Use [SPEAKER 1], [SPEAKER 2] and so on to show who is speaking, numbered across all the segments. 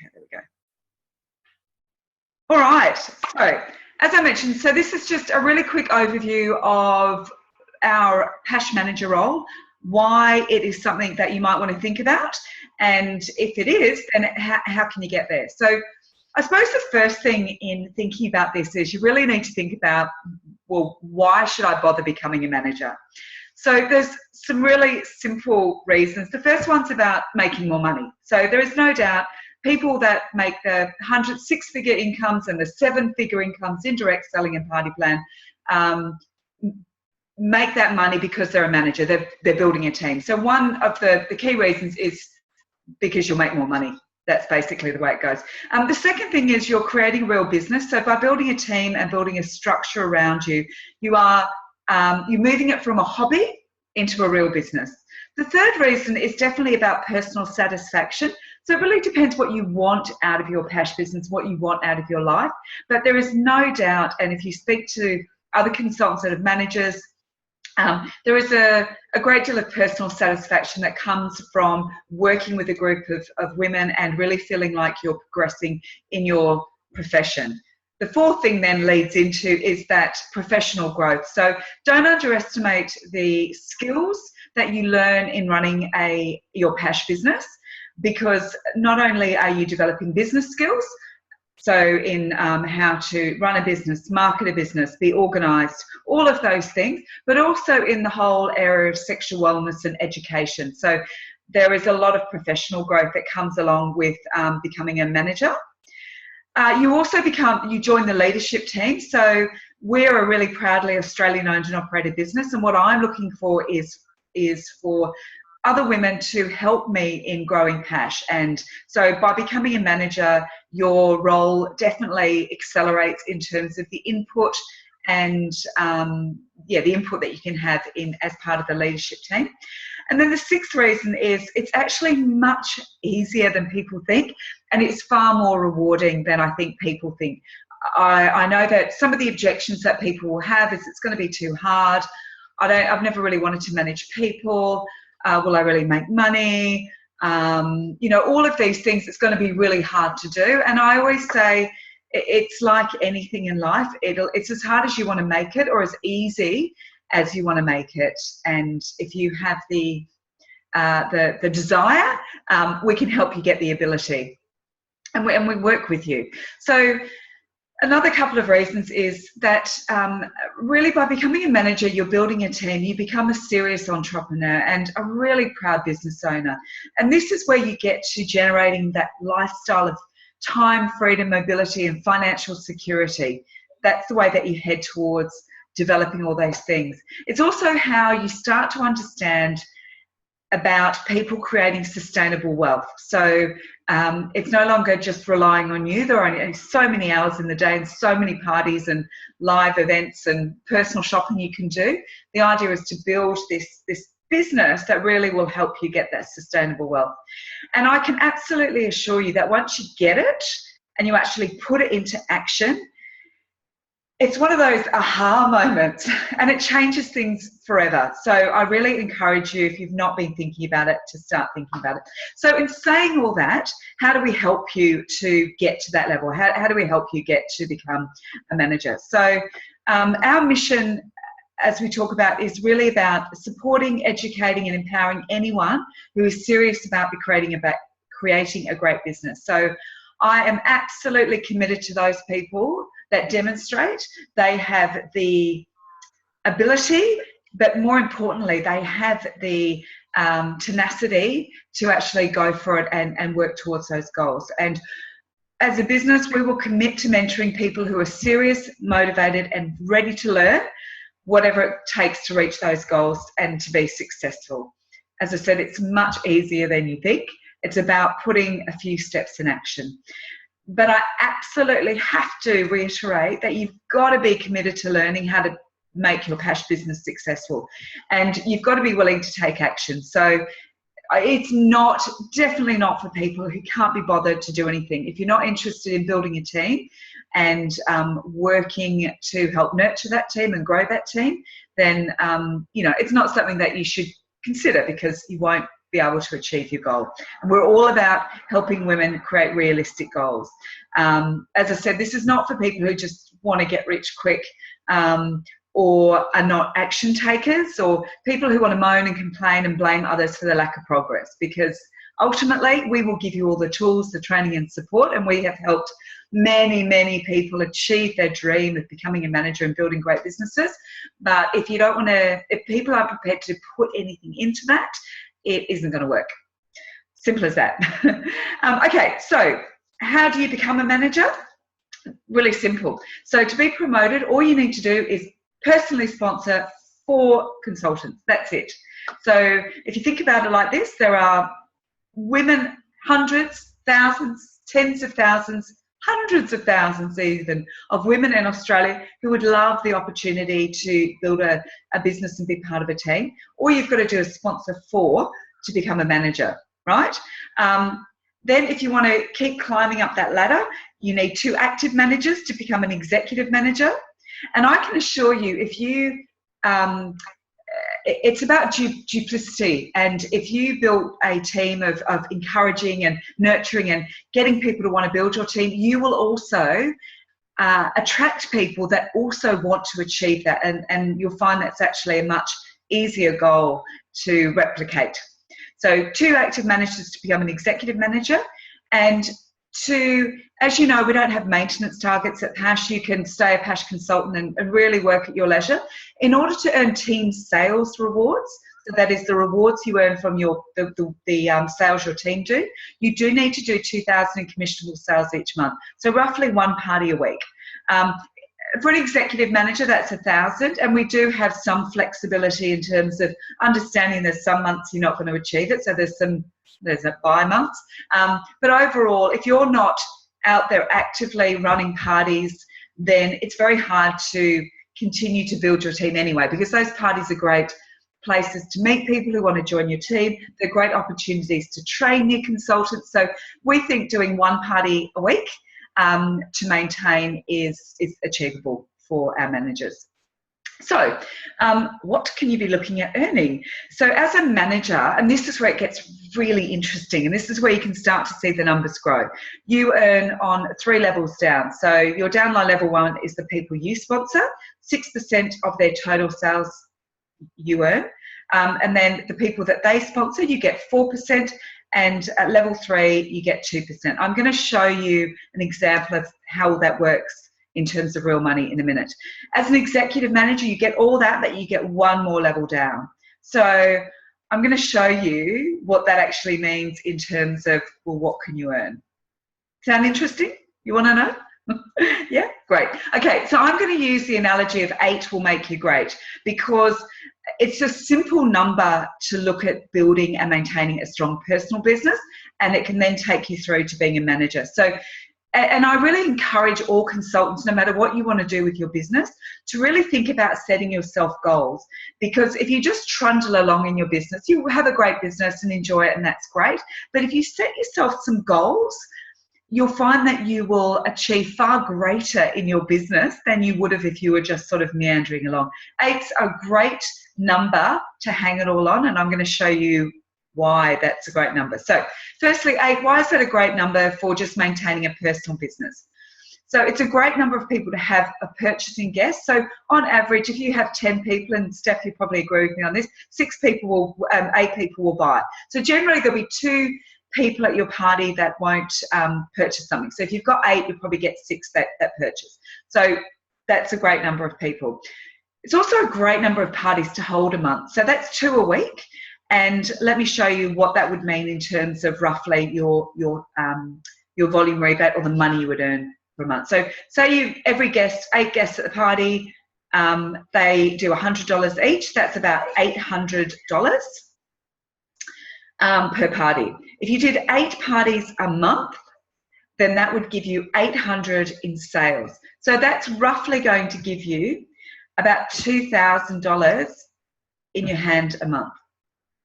[SPEAKER 1] Okay, there we go. All right, so as I mentioned, so this is just a really quick overview of our PASH Manager role, why it is something that you might want to think about, and if it is, then how can you get there? So I suppose the first thing in thinking about this is you really need to think about, well, why should I bother becoming a manager? So there's some really simple reasons. The first one's about making more money. So there is no doubt people that make the 6-figure incomes and the 7-figure incomes in direct selling and party plan make that money because they're a manager. They're building a team. So one of the key reasons is because you'll make more money. That's basically the way it goes. The second thing is you're creating a real business. So by building a team and building a structure around you, you're moving it from a hobby into a real business. The third reason is definitely about personal satisfaction. So it really depends what you want out of your PASH business, what you want out of your life. But there is no doubt, and if you speak to other consultants that are managers, there is a great deal of personal satisfaction that comes from working with a group of women and really feeling like you're progressing in your profession. The fourth thing then leads into is that professional growth. So don't underestimate the skills that you learn in running your PASH business, because not only are you developing business skills, so in how to run a business, market a business, be organised, all of those things, but also in the whole area of sexual wellness and education. So there is a lot of professional growth that comes along with becoming a manager. You join the leadership team. So we're a really proudly Australian owned and operated business. And what I'm looking for is for other women to help me in growing PASH. And so by becoming a manager, your role definitely accelerates in terms of the input and the input that you can have as part of the leadership team. And then the sixth reason is it's actually much easier than people think, and it's far more rewarding than I think people think. I know that some of the objections that people will have is it's going to be too hard. I've never really wanted to manage people. Will I really make money? All of these things, it's going to be really hard to do. And I always say it's like anything in life. It's as hard as you want to make it, or as easy as you want to make it. And if you have the desire, we can help you get the ability, and we work with you. So another couple of reasons is that really by becoming a manager, you're building a team, you become a serious entrepreneur and a really proud business owner. And this is where you get to generating that lifestyle of time, freedom, mobility, and financial security. That's the way that you head towards developing all those things. It's also how you start to understand about people creating sustainable wealth. So it's no longer just relying on you. There are only so many hours in the day and so many parties and live events and personal shopping you can do. The idea is to build this business that really will help you get that sustainable wealth. And I can absolutely assure you that once you get it and you actually put it into action, it's one of those aha moments, and it changes things forever. So I really encourage you, if you've not been thinking about it, to start thinking about it. So in saying all that, how do we help you to get to that level? How do we help you get to become a manager? So our mission, as we talk about, is really about supporting, educating, and empowering anyone who is serious about creating a great business. So I am absolutely committed to those people that demonstrate they have the ability, but more importantly, they have the tenacity to actually go for it and work towards those goals. And as a business, we will commit to mentoring people who are serious, motivated, and ready to learn whatever it takes to reach those goals and to be successful. As I said, it's much easier than you think. It's about putting a few steps in action. But I absolutely have to reiterate that you've got to be committed to learning how to make your PASH business successful. And you've got to be willing to take action. So it's definitely not for people who can't be bothered to do anything. If you're not interested in building a team and working to help nurture that team and grow that team, then, it's not something that you should consider, because you won't be able to achieve your goal. And we're all about helping women create realistic goals. As I said, this is not for people who just want to get rich quick, or are not action takers, or people who want to moan and complain and blame others for the lack of progress, because ultimately we will give you all the tools, the training and support, and we have helped many people achieve their dream of becoming a manager and building great businesses. But if you don't want to, if people aren't prepared to put anything into that, it isn't going to work. Simple as that. Okay, so how do you become a manager? Really simple. So to be promoted, all you need to do is personally sponsor 4 consultants. That's it. So if you think about it like this, there are women, hundreds, thousands, tens of thousands, hundreds of thousands even of women in Australia who would love the opportunity to build a business and be part of a team. All you've got to do is sponsor 4 to become a manager, right? Then if you want to keep climbing up that ladder, you need 2 active managers to become an executive manager. And I can assure you, if you, it's about duplicity. And if you build a team of encouraging and nurturing and getting people to want to build your team, you will also attract people that also want to achieve that. And you'll find that's actually a much easier goal to replicate. So 2 active managers to become an executive manager, and as you know, we don't have maintenance targets at PASH. You can stay a PASH consultant and really work at your leisure. In order to earn team sales rewards, so that is the rewards you earn from the sales your team do, you do need to do 2,000 in commissionable sales each month. So roughly 1 party a week. For an executive manager, that's 1,000, and we do have some flexibility in terms of understanding there's some months you're not going to achieve it, so there's a buy months. But overall, if you're not out there actively running parties, then it's very hard to continue to build your team anyway, because those parties are great places to meet people who want to join your team. They're great opportunities to train new consultants. So we think doing 1 party a week to maintain is achievable for our managers. So what can you be looking at earning? So as a manager, and this is where it gets really interesting, and this is where you can start to see the numbers grow. You earn on 3 levels down. So your downline level 1 is the people you sponsor, 6% of their total sales you earn. And then the people that they sponsor, you get 4%. And at level 3, you get 2%. I'm going to show you an example of how that works in terms of real money in a minute. As an executive manager, you get all that, but you get 1 more level down. So I'm going to show you what that actually means in terms of, well, what can you earn? Sound interesting? You want to know? Yeah, great. Okay, so I'm going to use the analogy of 8 will make you great, because it's a simple number to look at building and maintaining a strong personal business, and it can then take you through to being a manager. So, and I really encourage all consultants, no matter what you want to do with your business, to really think about setting yourself goals. Because if you just trundle along in your business, you have a great business and enjoy it, and that's great. But if you set yourself some goals, you'll find that you will achieve far greater in your business than you would have if you were just sort of meandering along. 8's a great number to hang it all on, and I'm going to show you why that's a great number. So firstly, 8, why is that a great number for just maintaining a personal business? So it's a great number of people to have a purchasing guest. So on average, if you have 10 people, and Steph, you probably agree with me on this, 8 people will buy. So generally there'll be 2 people at your party that won't purchase something. So if you've got 8, you'll probably get 6 that purchase. So that's a great number of people. It's also a great number of parties to hold a month. So that's 2 a week. And let me show you what that would mean in terms of roughly your volume rebate, or the money you would earn per month. So say every guest, 8 guests at the party, they do $100 each. That's about $800 per party. If you did 8 parties a month, then that would give you $800 in sales. So that's roughly going to give you about $2,000 in your hand a month,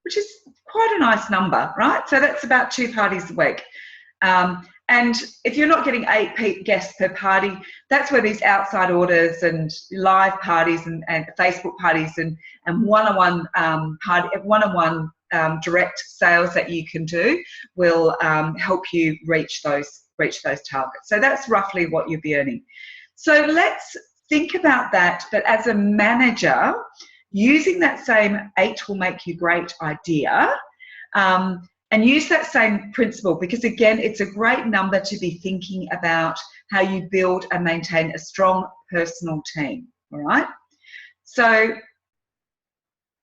[SPEAKER 1] which is quite a nice number, right? So that's about 2 parties a week. And if you're not getting 8 guests per party, that's where these outside orders and live parties and Facebook parties and one-on-one direct sales that you can do will help you reach those targets. So that's roughly what you'll be earning. So let's think about that, but as a manager, using that same 8 will make you great idea, and use that same principle, because again, it's a great number to be thinking about how you build and maintain a strong personal team, all right? So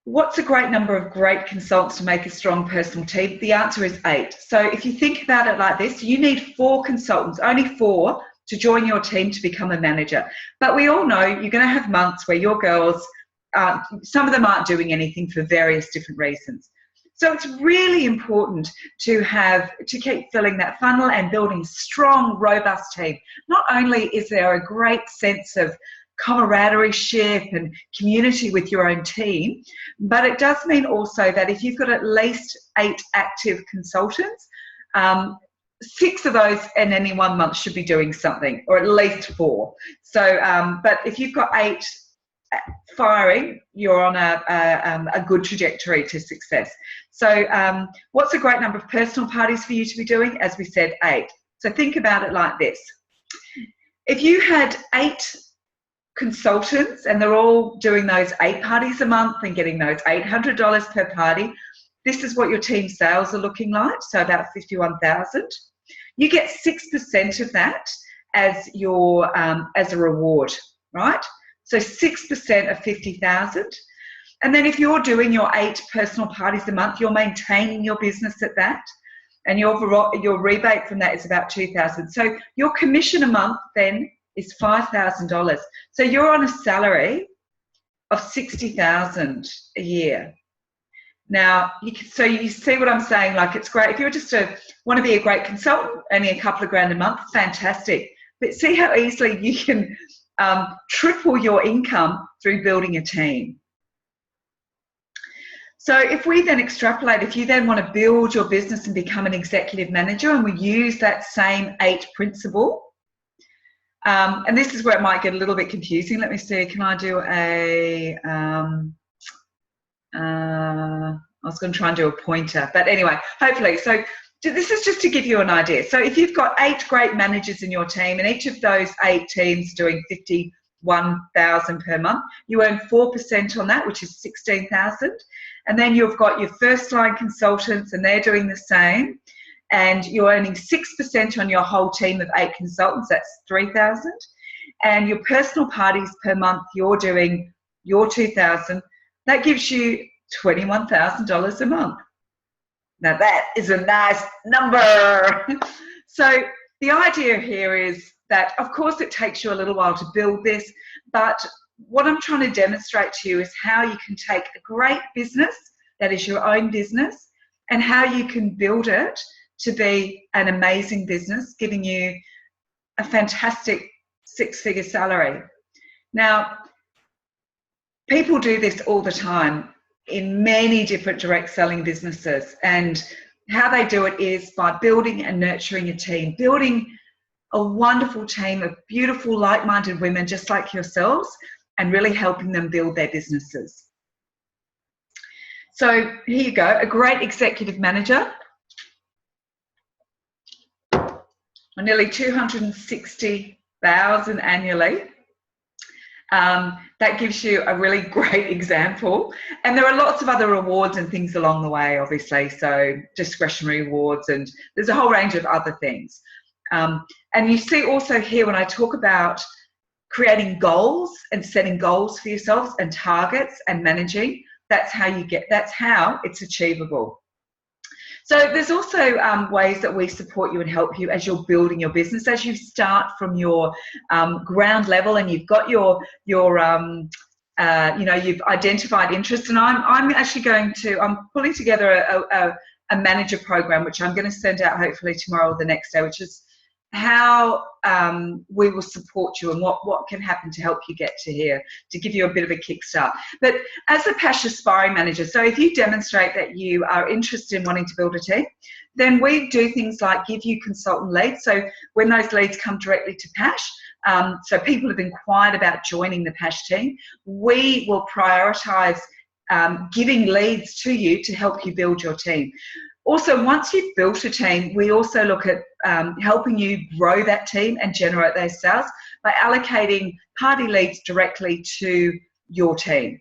[SPEAKER 1] what's a great number of great consultants to make a strong personal team? The answer is 8. So if you think about it like this, you need 4 consultants, only 4, to join your team to become a manager. But we all know you're going to have months where your girls, some of them aren't doing anything for various different reasons. So it's really important to keep filling that funnel and building a strong, robust team. Not only is there a great sense of camaraderie and community with your own team, but it does mean also that if you've got at least 8 active consultants, 6 of those in any one month should be doing something, or at least 4. So, but if you've got 8 firing, you're on a good trajectory to success. So what's a great number of personal parties for you to be doing? As we said, 8. So think about it like this. If you had 8 consultants and they're all doing those 8 parties a month and getting those $800 per party, this is what your team sales are looking like, so about 51,000. You get 6% of that as your as a reward, right? So 6% of 50,000. And then if you're doing your 8 personal parties a month, you're maintaining your business at that, and your rebate from that is about 2,000. So your commission a month then is $5,000. So you're on a salary of 60,000 a year. Now, so you see what I'm saying? Like, it's great if you're just want to be a great consultant, earning a couple of grand a month, fantastic. But see how easily you can triple your income through building a team. So if we then extrapolate, if you then want to build your business and become an executive manager, and we use that same 8 principle, and this is where it might get a little bit confusing. Let me see, can I do I was going to try and do a pointer, but anyway, hopefully. So this is just to give you an idea. So if you've got 8 great managers in your team, and each of those 8 teams doing 51,000 per month, you earn 4% on that, which is 16,000. And then you've got your first line consultants, and they're doing the same, and you're earning 6% on your whole team of 8 consultants. That's 3,000. And your personal parties per month, you're doing your 2,000. That gives you $21,000 a month. Now that is a nice number. So the idea here is that, of course, it takes you a little while to build this, but what I'm trying to demonstrate to you is how you can take a great business that is your own business and how you can build it to be an amazing business, giving you a fantastic 6-figure salary. Now, people do this all the time in many different direct selling businesses, and how they do it is by building and nurturing a team, building a wonderful team of beautiful, like-minded women just like yourselves, and really helping them build their businesses. So here you go, a great executive manager, nearly 260,000 annually. That gives you a really great example. And there are lots of other rewards and things along the way, obviously, so discretionary rewards, and there's a whole range of other things. And you see also here when I talk about creating goals and setting goals for yourselves and targets and managing, that's how it's achievable. So there's also ways that we support you and help you as you're building your business, as you start from your ground level and you've got your you've identified interest. And I'm pulling together a manager program, which I'm going to send out hopefully tomorrow or the next day, which is how we will support you and what can happen to help you get to here, to give you a bit of a kickstart. But as a PASH Aspiring Manager, so if you demonstrate that you are interested in wanting to build a team, then we do things like give you consultant leads. So when those leads come directly to PASH, so people have inquired about joining the PASH team, we will prioritise giving leads to you to help you build your team. Also, once you've built a team, we also look at helping you grow that team and generate those sales by allocating party leads directly to your team.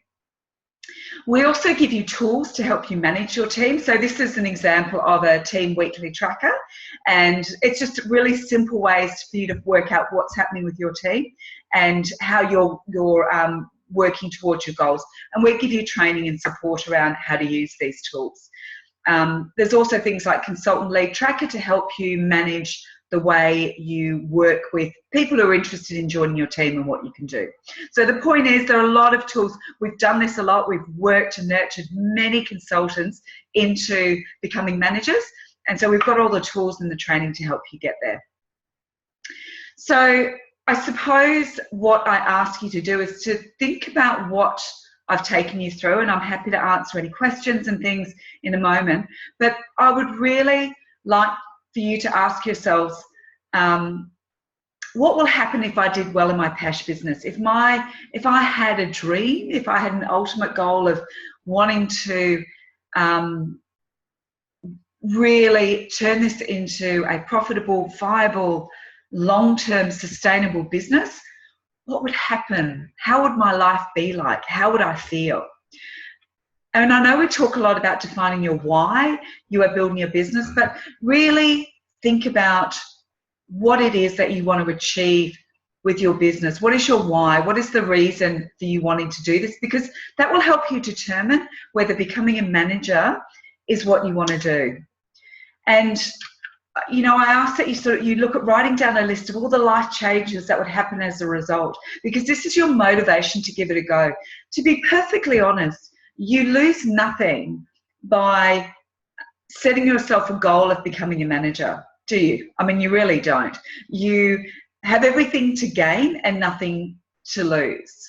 [SPEAKER 1] We also give you tools to help you manage your team. So this is an example of a team weekly tracker, and it's just really simple ways for you to work out what's happening with your team and how you're working towards your goals. And we give you training and support around how to use these tools. There's also things like Consultant Lead Tracker to help you manage the way you work with people who are interested in joining your team and what you can do. So the point is, there are a lot of tools. We've done this a lot. We've worked and nurtured many consultants into becoming managers. And so we've got all the tools and the training to help you get there. So I suppose what I ask you to do is to think about what I've taken you through, and I'm happy to answer any questions and things in a moment. But I would really like for you to ask yourselves, what will happen if I did well in my PASH business? If I had a dream, if I had an ultimate goal of wanting to really turn this into a profitable, viable, long-term sustainable business, what would happen? How would my life be like? How would I feel? And I know we talk a lot about defining your why you are building your business, but really think about what it is that you want to achieve with your business. What is your why? What is the reason for you wanting to do this? Because that will help you determine whether becoming a manager is what you want to do. And you know, I ask that you look at writing down a list of all the life changes that would happen as a result, because this is your motivation to give it a go. To be perfectly honest, you lose nothing by setting yourself a goal of becoming a manager, do you? I mean, you really don't. You have everything to gain and nothing to lose.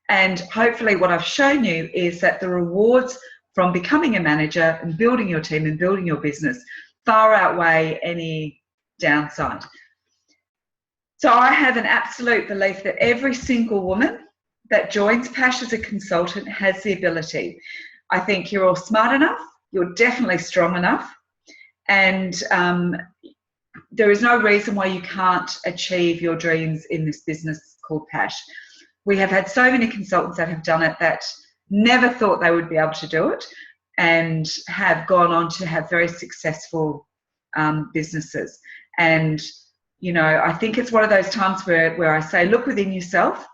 [SPEAKER 1] And hopefully what I've shown you is that the rewards from becoming a manager and building your team and building your business far outweigh any downside. So I have an absolute belief that every single woman that joins PASH as a consultant has the ability. I think you're all smart enough, you're definitely strong enough, and there is no reason why you can't achieve your dreams in this business called PASH. We have had so many consultants that have done it that never thought they would be able to do it, and have gone on to have very successful businesses. And, you know, I think it's one of those times where I say, look within yourself,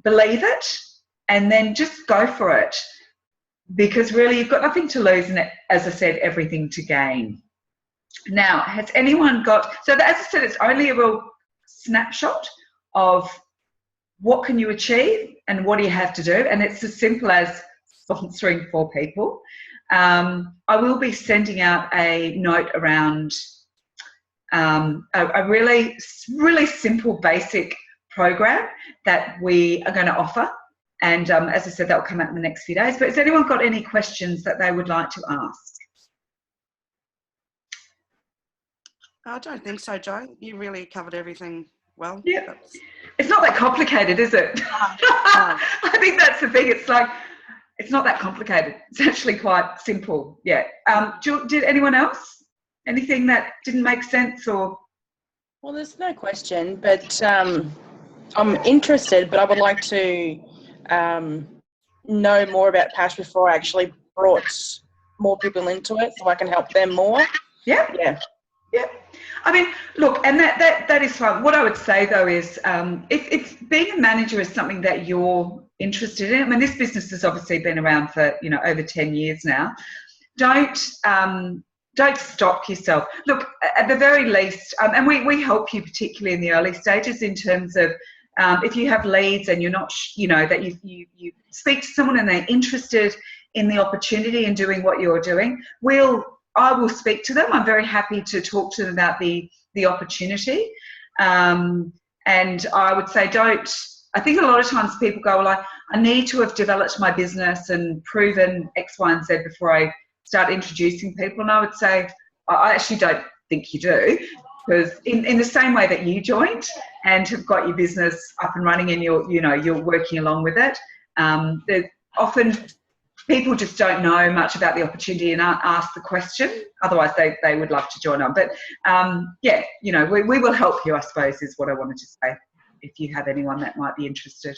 [SPEAKER 1] believe it, and then just go for it. Because really you've got nothing to lose and, as I said, everything to gain. Now, has anyone got, so as I said, it's only a real snapshot of what can you achieve and what do you have to do. And it's as simple as sponsoring 4 people. I will be sending out a note around a really simple, basic program that we are going to offer. And as I said, that will come out in the next few days. But has anyone got any questions that they would like to ask?
[SPEAKER 2] I don't think so, Jo. You really covered everything well.
[SPEAKER 1] Yeah. It's not that complicated, is it?
[SPEAKER 2] No.
[SPEAKER 1] I think that's the thing. It's like, it's not that complicated. It's actually quite simple. Yeah. Did anyone else? Anything that didn't make sense or?
[SPEAKER 3] Well, there's no question, but I'm interested, but I would like to know more about PASH before I actually brought more people into it so I can help them more.
[SPEAKER 1] Yeah.
[SPEAKER 3] Yeah.
[SPEAKER 1] Yeah. I mean, look, and that is fine. What I would say though is, if being a manager is something that you're interested in, I mean, this business has obviously been around for, you know, over 10 years now. Don't stop yourself. Look, at the very least, and we help you particularly in the early stages in terms of if you have leads and you're not, you know, that you speak to someone and they're interested in the opportunity and doing what you're doing, I will speak to them. I'm very happy to talk to them about the opportunity. And I would say I think a lot of times people go, well, I need to have developed my business and proven X, Y, and Z before I start introducing people. And I would say, I actually don't think you do, because in the same way that you joined and have got your business up and running and you're working along with it, often people just don't know much about the opportunity and aren't asked the question. Otherwise, they would love to join on. But yeah, you know, we will help you, I suppose, is what I wanted to say, if you have anyone that might be interested.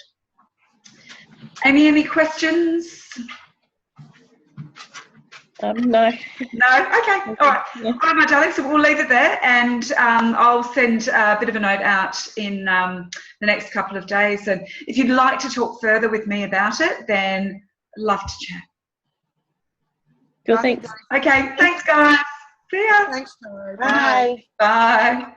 [SPEAKER 1] Amy, any questions?
[SPEAKER 3] No.
[SPEAKER 1] No? Okay. All right. All right, my darling. So we'll leave it there, and I'll send a bit of a note out in the next couple of days. And if you'd like to talk further with me about it, then I'd love to chat.
[SPEAKER 3] Cool, thanks.
[SPEAKER 1] Okay. Thanks, guys. See ya.
[SPEAKER 2] Thanks, Joe.
[SPEAKER 3] Bye.
[SPEAKER 1] Bye.